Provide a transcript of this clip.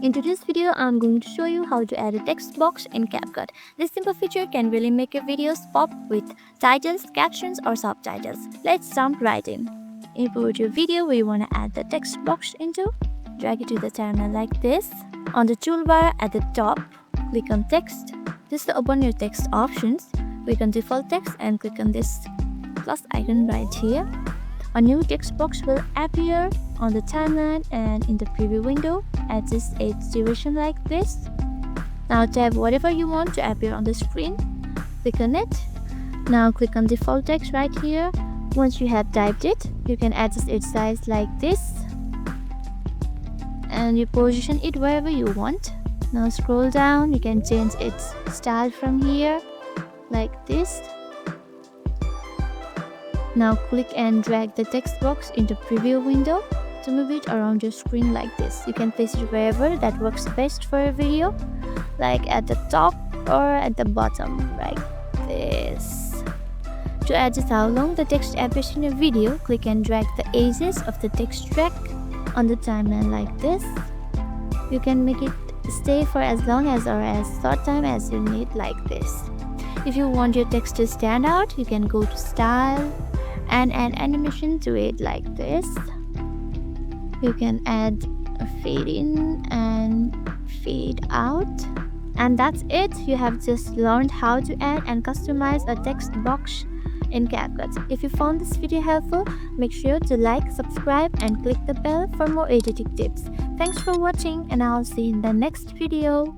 In today's video, I'm going to show you how to add a text box in CapCut. This simple feature can really make your videos pop with titles, captions, or subtitles. Let's jump right in. Import your video where you want to add the text box into. Drag it to the timeline like this. On the toolbar at the top, click on text. Just to open your text options, click on default text and click on this plus icon right here. A new text box will appear on the timeline and in the preview window. Adjust its duration like this. Now type whatever you want to appear on the screen. Click on it. Now click on default text right here. Once you have typed it, you can adjust its size like this. And you position it wherever you want. Now scroll down, you can change its style from here like this. Now click and drag the text box into preview window to move it around your screen like this. You can place it wherever that works best for your video, like at the top or at the bottom like this. To adjust how long the text appears in your video, click and drag the edges of the text track on the timeline like this. You can make it stay for as long as or as short time as you need like this. If you want your text to stand out, you can go to style and add animation to it like this. You can add a fade in and fade out. And that's it. You have just learned how to add and customize a text box in CapCut. If you found this video helpful, make sure to like, subscribe and click the bell for more editing tips. Thanks for watching and I'll see you in the next video.